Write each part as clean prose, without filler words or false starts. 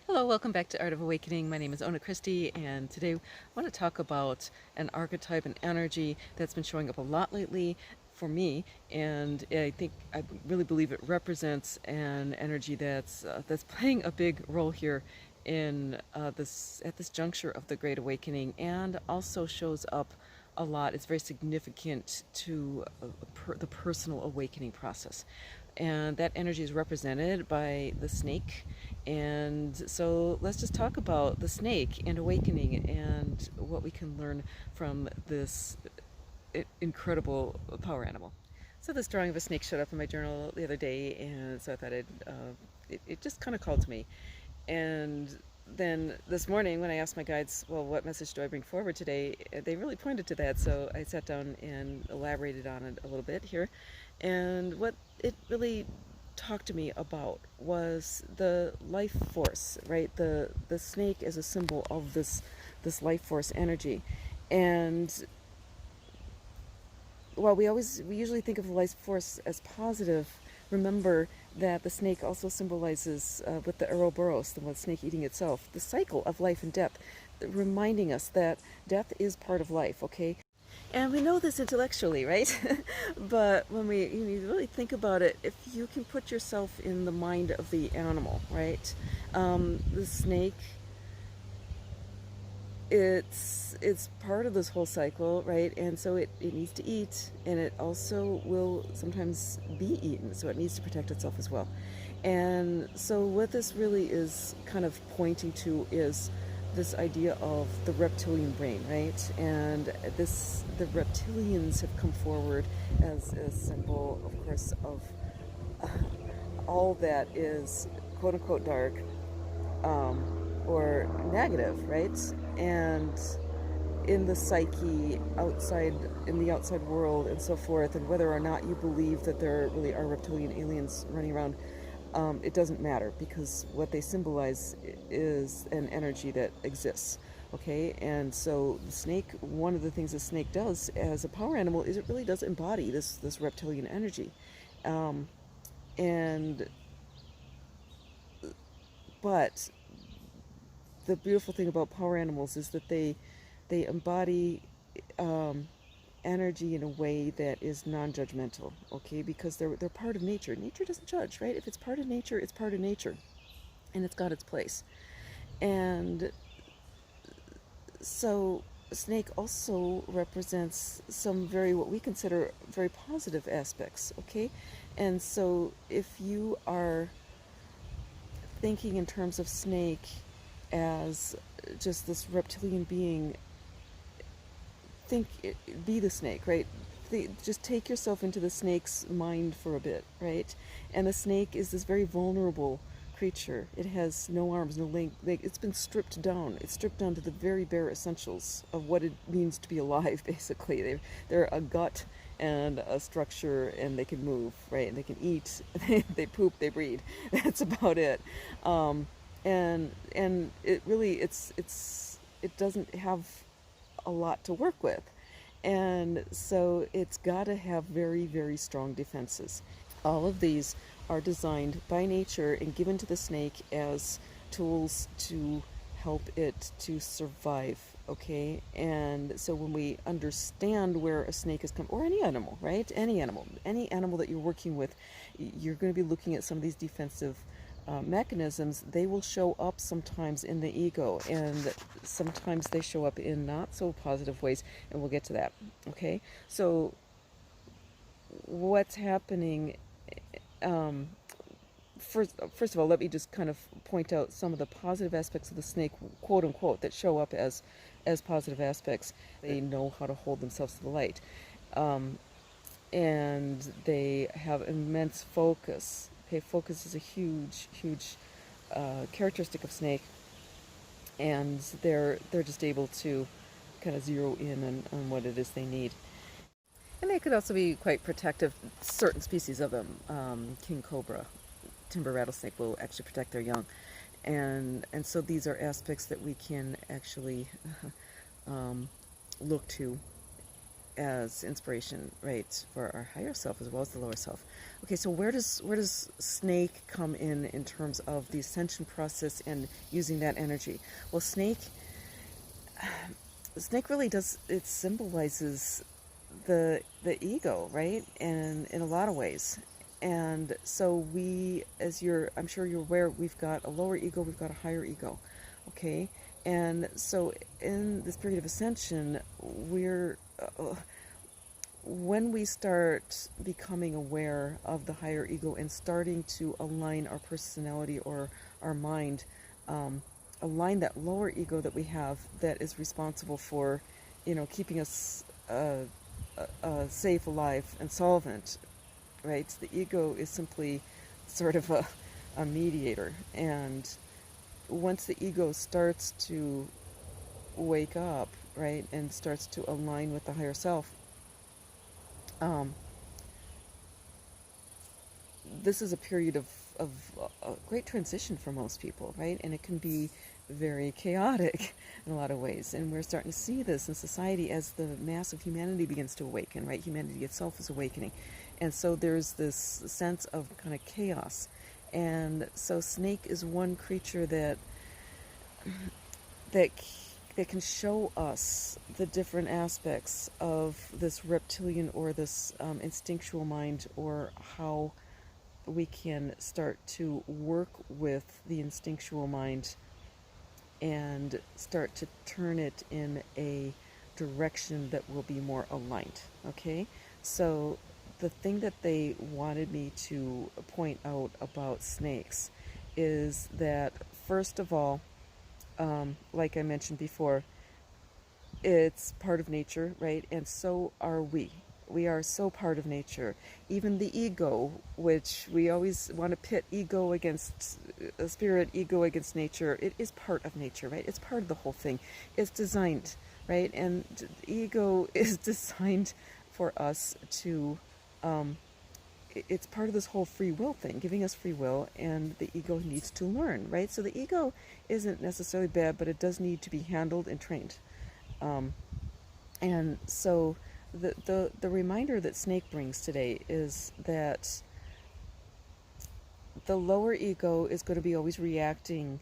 Hello, welcome back to Art of Awakening. My name is Ona Christie, and today I want to talk about an archetype, an energy that's been showing up a lot lately for me, and I really believe it represents an energy that's playing a big role here in this at this juncture of the Great Awakening, and also shows up a lot. It's very significant to the personal awakening process. And that energy is represented by the snake. And so let's just talk about the snake and awakening and what we can learn from this incredible power animal. So this drawing of a snake showed up in my journal the other day, and so I thought it just kind of called to me. And then this morning, when I asked my guides, well, what message do I bring forward today, they really pointed to that. So I sat down and elaborated on it a little bit here. And what it really talked to me about was the life force, right? The snake as a symbol of this life force energy. And while we usually think of the life force as positive, remember that the snake also symbolizes, with the Ouroboros, the snake eating itself, the cycle of life and death, reminding us that death is part of life, okay? And we know this intellectually, right? But when you really think about it, if you can put yourself in the mind of the animal, right? The snake, it's part of this whole cycle, right? And so it needs to eat, and it also will sometimes be eaten, so it needs to protect itself as well. And so what this really is kind of pointing to is this idea of the reptilian brain, right? And the reptilians have come forward as a symbol, of course, of all that is quote unquote dark, or negative, right? And in the psyche, outside, in the outside world, and so forth, and whether or not you believe that there really are reptilian aliens running around, it doesn't matter, because what they symbolize is an energy that exists. Okay, and so the snake, one of the things the snake does as a power animal is it really does embody this reptilian energy. And but the beautiful thing about power animals is that they embody um, energy in a way that is non-judgmental, okay? Because they're part of nature. Nature doesn't judge, right? If it's part of nature, it's part of nature, and it's got its place. And so snake also represents some very what we consider very positive aspects, okay? And so if you are thinking in terms of snake as just this reptilian being, be the snake, right? Just take yourself into the snake's mind for a bit, right? And the snake is this very vulnerable creature. It has no arms, no leg. It's been stripped down. It's stripped down to the very bare essentials of what it means to be alive, basically. They're a gut and a structure, and they can move, right? And they can eat, they poop, they breed. That's about it. And it really, it doesn't have a lot to work with. And so it's got to have very, very strong defenses. All of these are designed by nature and given to the snake as tools to help it to survive, okay? And so when we understand where a snake is coming, or any animal, right? Any animal that you're working with, you're going to be looking at some of these defensive mechanisms. They will show up sometimes in the ego, and sometimes they show up in not so positive ways, and we'll get to that, okay? So what's happening, um, first of all, let me just kind of point out some of the positive aspects of the snake, quote unquote, that show up as positive aspects. They know how to hold themselves to the light, and they have immense focus. Okay, focus is a huge characteristic of snake, and they're just able to kind of zero in on what it is they need. And they could also be quite protective. Certain species of them, king cobra, timber rattlesnake, will actually protect their young, and so these are aspects that we can actually look to as inspiration, right, for our higher self as well as the lower self. Okay, so where does snake come in terms of the ascension process and using that energy? Well, snake really does, it symbolizes the ego, right? And in a lot of ways. And so we, as you're, I'm sure you're aware, we've got a lower ego, we've got a higher ego, okay? And so in this period of ascension, we're when we start becoming aware of the higher ego and starting to align our personality or our mind, align that lower ego that we have that is responsible for, keeping us safe, alive, and solvent, right? The ego is simply sort of a mediator. And once the ego starts to wake up, right, and starts to align with the higher self, um, this is a period of great transition for most people, right? And it can be very chaotic in a lot of ways. And we're starting to see this in society as the mass of humanity begins to awaken, right? Humanity itself is awakening. And so there's this sense of kind of chaos. And so snake is one creature that that can show us the different aspects of this reptilian or this instinctual mind, or how we can start to work with the instinctual mind and start to turn it in a direction that will be more aligned. Okay? So, the thing that they wanted me to point out about snakes is that, first of all, like I mentioned before, it's part of nature, right? And so are we. We are so part of nature. Even the ego, which we always want to pit ego against spirit, ego against nature, it is part of nature, right? It's part of the whole thing. It's designed, right? And ego is designed for us to, it's part of this whole free will thing, giving us free will, and the ego needs to learn, right? So the ego isn't necessarily bad, but it does need to be handled and trained. Um, and so the reminder that Snake brings today is that the lower ego is going to be always reacting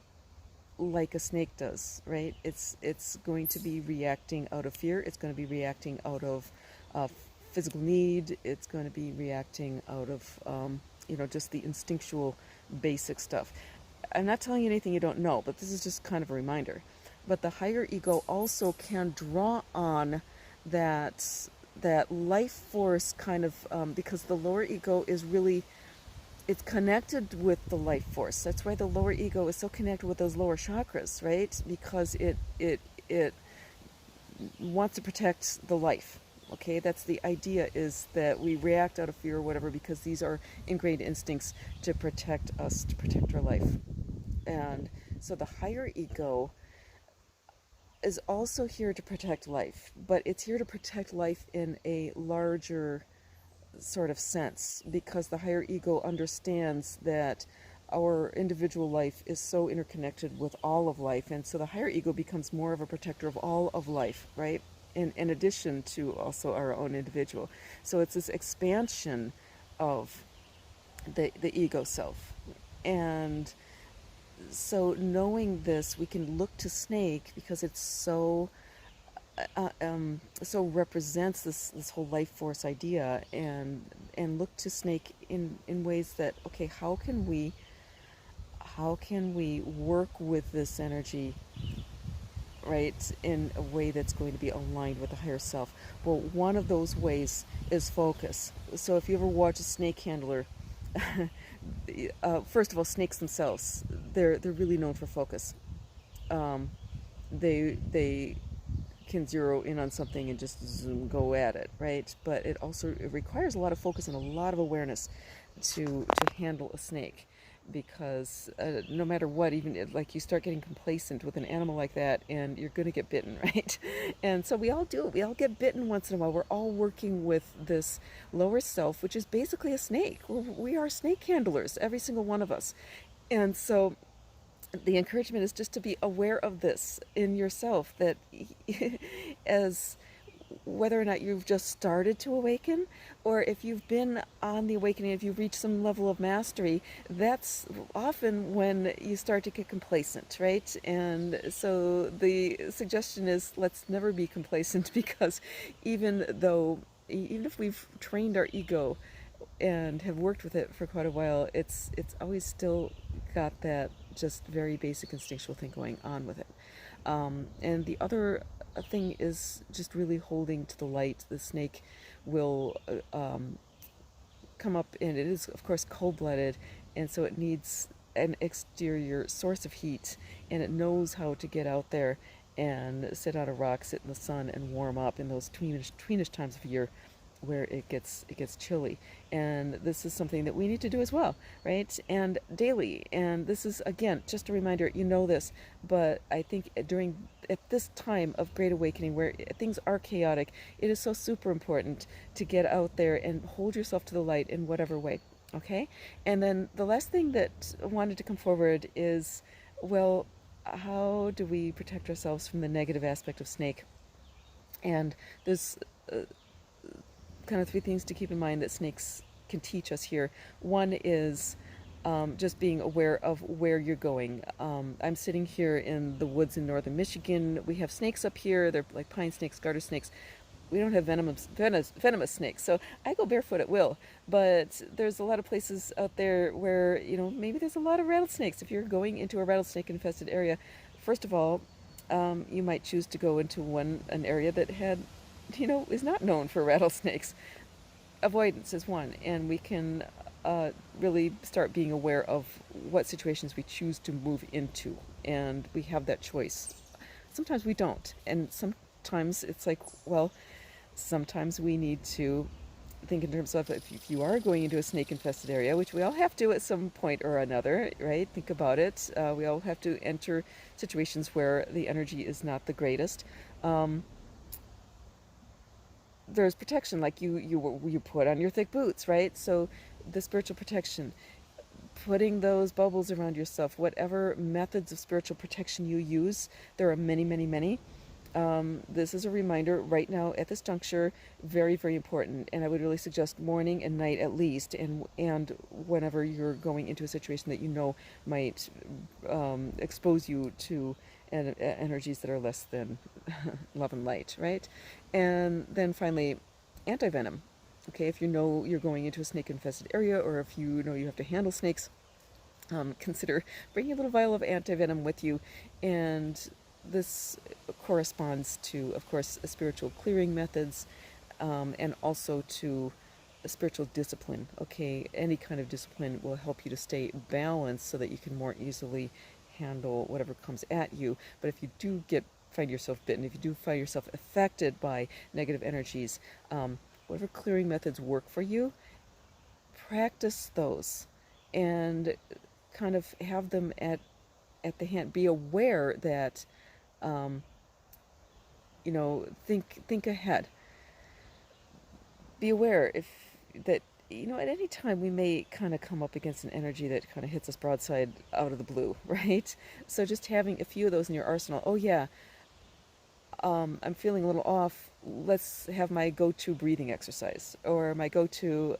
like a snake does, right? It's going to be reacting out of fear. It's going to be reacting out of uh, physical need. It's going to be reacting out of just the instinctual, basic stuff. I'm not telling you anything you don't know, but this is just kind of a reminder. But the higher ego also can draw on that life force kind of, because the lower ego is really, it's connected with the life force. That's why the lower ego is so connected with those lower chakras, right? Because it wants to protect the life. Okay, that's the idea, is that we react out of fear or whatever because these are ingrained instincts to protect us, to protect our life. And so the higher ego is also here to protect life, but it's here to protect life in a larger sort of sense, because the higher ego understands that our individual life is so interconnected with all of life, and so the higher ego becomes more of a protector of all of life, right? In addition to also our own individual. So it's this expansion of the ego self. And so knowing this, we can look to Snake because it's so represents this whole life force idea, and look to Snake in ways that, okay, how can we work with this energy, right, in a way that's going to be aligned with the higher self? Well, one of those ways is focus. So if you ever watch a snake handler, first of all, snakes themselves, they're really known for focus. They can zero in on something and just zoom, go at it, right? But it requires a lot of focus and a lot of awareness to handle a snake, because no matter what, even like you start getting complacent with an animal like that, and you're going to get bitten, right? And so we all do it. We all get bitten once in a while. We're all working with this lower self, which is basically a snake. We are snake handlers, every single one of us. And so the encouragement is just to be aware of this in yourself, that as whether or not you've just started to awaken, or if you've been on the awakening, if you've reached some level of mastery, that's often when you start to get complacent, right? And so the suggestion is, let's never be complacent, because even if we've trained our ego and have worked with it for quite a while, it's always still got that just very basic instinctual thing going on with it. And the other thing is just really holding to the light. The snake will come up, and it is, of course, cold-blooded, and so it needs an exterior source of heat, and it knows how to get out there and sit on a rock, sit in the sun, and warm up in those tweenish times of year where it gets chilly. And this is something that we need to do as well, right? And daily. And this is, again, just a reminder, you know this, but I think at this time of great awakening where things are chaotic, it is so super important to get out there and hold yourself to the light in whatever way. Okay? And then the last thing that I wanted to come forward is, well, how do we protect ourselves from the negative aspect of snake? And there's kind of three things to keep in mind that snakes can teach us here. One is just being aware of where you're going. I'm sitting here in the woods in northern Michigan. We have snakes up here. They're like pine snakes, garter snakes. We don't have venomous snakes, so I go barefoot at will. But there's a lot of places out there where, maybe there's a lot of rattlesnakes. If you're going into a rattlesnake-infested area, first of all, you might choose to go into an area that is not known for rattlesnakes. Avoidance is one, and we can really start being aware of what situations we choose to move into, and we have that choice. Sometimes we don't, and sometimes it's like, well, sometimes we need to think in terms of, if you are going into a snake-infested area, which we all have to at some point or another, right? Think about it. We all have to enter situations where the energy is not the greatest. There's protection, like you put on your thick boots, right? So the spiritual protection, putting those bubbles around yourself, whatever methods of spiritual protection you use, there are many, many, many. This is a reminder right now at this juncture, very, very important. And I would really suggest morning and night at least, and whenever you're going into a situation that you know might expose you to energies that are less than love and light, right? And then finally, anti-venom. Okay, if you know you're going into a snake-infested area, or if you know you have to handle snakes, consider bringing a little vial of anti-venom with you. And this corresponds to, of course, spiritual clearing methods, and also to a spiritual discipline. Okay, any kind of discipline will help you to stay balanced so that you can more easily handle whatever comes at you. But if you do find yourself bitten, if you do find yourself affected by negative energies, whatever clearing methods work for you, practice those and kind of have them at the hand. Be aware that, think ahead. Be aware that at any time we may kind of come up against an energy that kind of hits us broadside out of the blue, right? So just having a few of those in your arsenal. Oh yeah, I'm feeling a little off. Let's have my go-to breathing exercise, or my go-to,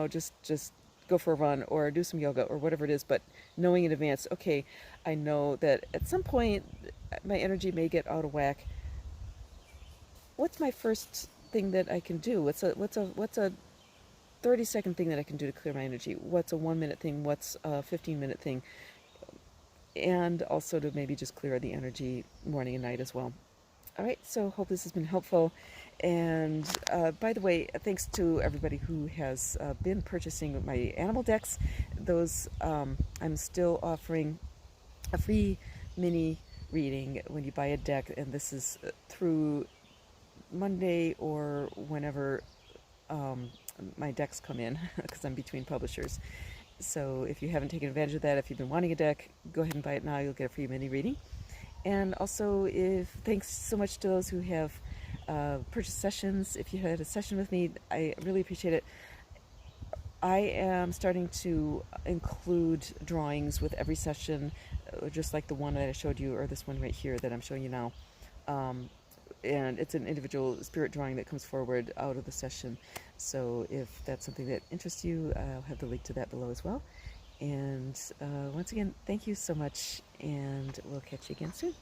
just go for a run or do some yoga or whatever it is. But knowing in advance, okay, I know that at some point my energy may get out of whack. What's my first thing that I can do? What's a 30-second thing that I can do to clear my energy? What's a 1-minute thing? What's a 15-minute thing? And also to maybe just clear the energy morning and night as well. All right, so hope this has been helpful. And by the way, thanks to everybody who has been purchasing my animal decks. Those I'm still offering a free mini reading when you buy a deck, and this is through Monday or whenever my decks come in, because I'm between publishers. So if you haven't taken advantage of that, if you've been wanting a deck, go ahead and buy it now. You'll get a free mini reading. And also, thanks so much to those who have purchased sessions. If you had a session with me, I really appreciate it. I am starting to include drawings with every session, just like the one that I showed you, or this one right here that I'm showing you now. and it's an individual spirit drawing that comes forward out of the session. So if that's something that interests you, I'll have the link to that below as well. And once again, thank you so much, and we'll catch you again soon.